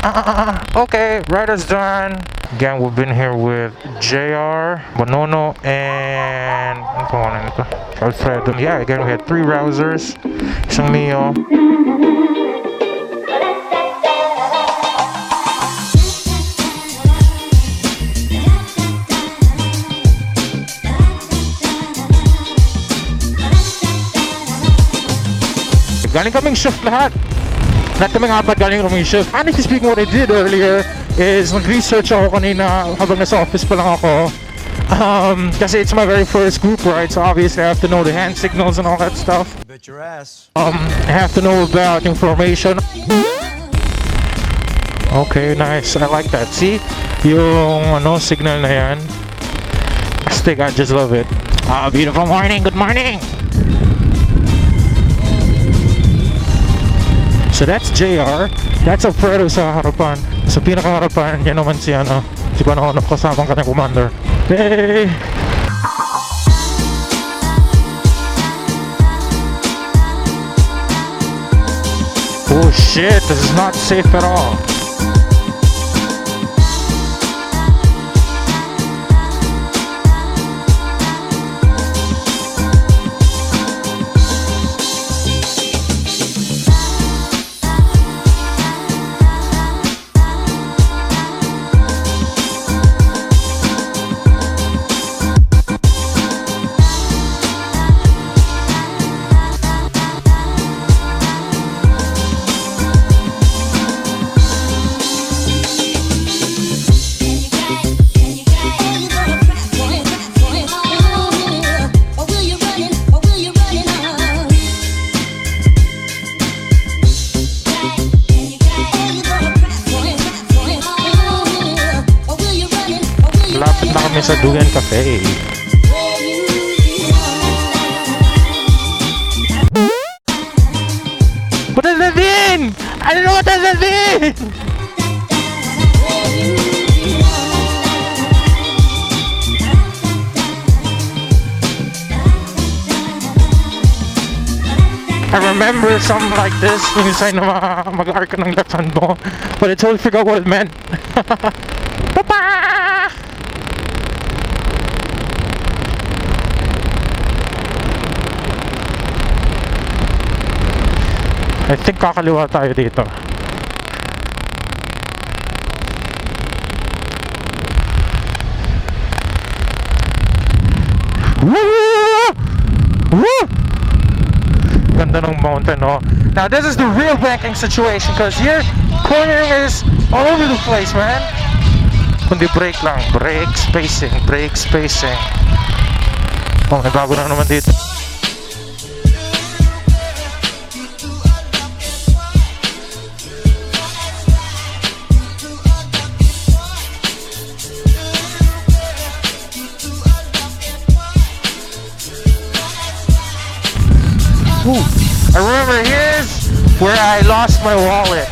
Okay, rider's done. Again, we've been here with JR, Bonono, and Alfredo. Yeah, again, we had 3 Rousers, isang Mio. Galing kaming shift lahat. Lahat kaming apat galing kaming shift. Honestly speaking, what I did earlier is nag-research ako kanina habang nasa office pa lang ako. Kasi it's my very first group ride, so obviously I have to know the hand signals and all that stuff. Bet your ass. I have to know about information. Okay, nice. I like that. See? Yung signal na yan. Astig, I just love it. Beautiful morning. Good morning. So that's JR. That's Alfredo sa harapan. Sa pinakaharapan, yan naman si si Bonono, kasamang kanyang commander. Hey! Oh shit, this is not safe at all. Lapit na kami sa Duhan Cafe. What does that mean? I don't know what does that mean. I remember something like this when you say na mag-arc ka ng left hand mo, but I totally forgot what it meant. Papa! I think kakaliwa tayo dito. Woo! Ganda ng mountain, no? Now this is the real banking situation, because here cornering is all over the place, man. Kundi brake lang, brake spacing. Oh, may bago na naman dito. Ooh, I remember here's where I lost my wallet.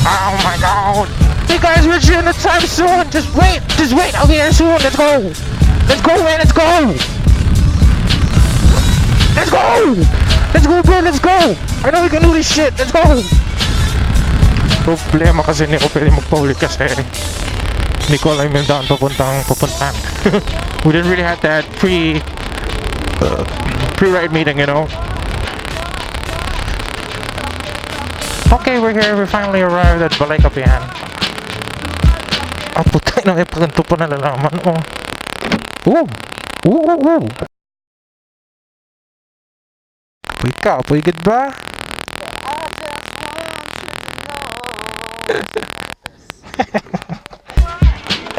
Oh my god! Hey guys, we're due in the time soon! Just wait! I'll be here soon! Let's go! Let's go, man! Let's go! Let's go! Let's go, bro! Let's go! I know we can do this shit! Let's go! Problema kasi hindi ko pwede magpahuli kasi hindi ko alam yung daan papuntan. We didn't really have that pre-ride meeting, you know? Okay, we're here. We finally arrived at Balay Kapihan. Putay na, may paganto pa nalalaman. Ooh! Apoy ka, apoy good ba?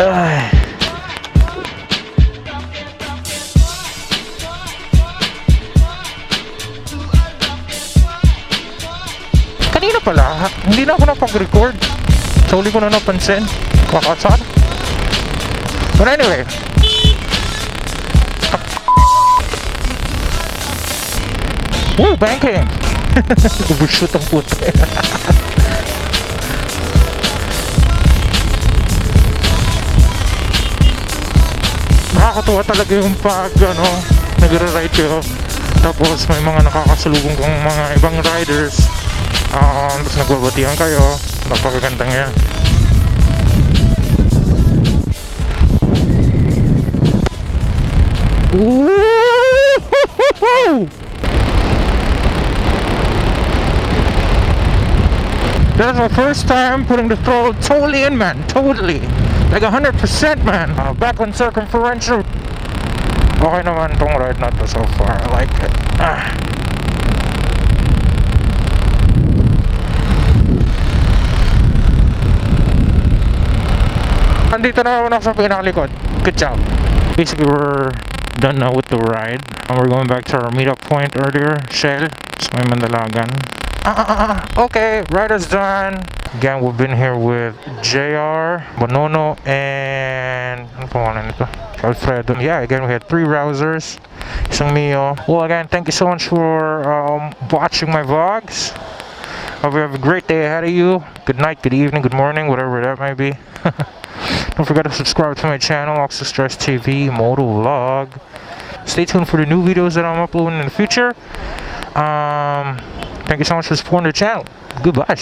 Ay. Kanina pala, hindi na ako napag-record. So, huli ko na napansin. Kakasar. But anyway. Woo, banking! Overshoot ang puto. nakakatuwa talaga yung pag nagre-ride kayo. Tapos may mga nakakasalubong kong mga ibang riders. Tapos nagbabatihan kayo. Napakaganda nga. That's my first time putting the throttle totally in, man. Totally. Like 100%, man. Back on circumferential. Okay naman tong ride na to so far. I like it. Andito na ako sa pinakalikod. Good job. Basically, we're done now with the ride. And we're going back to our meetup point earlier. Shell. Sa may Mandalagan. Okay, rider's done. Again, we've been here with JR, Bonono, and ano pangalan nito? Alfredo. Yeah, again, we had 3 Rousers. Isang Mio. Well, again, thank you so much for watching my vlogs. Hope you have a great day ahead of you. Good night, good evening, good morning, whatever that might be. Don't forget to subscribe to my channel, Oxus Stress TV, Motovlog. Stay tuned for the new videos that I'm uploading in the future. Thank you so much for supporting the channel. Goodbye.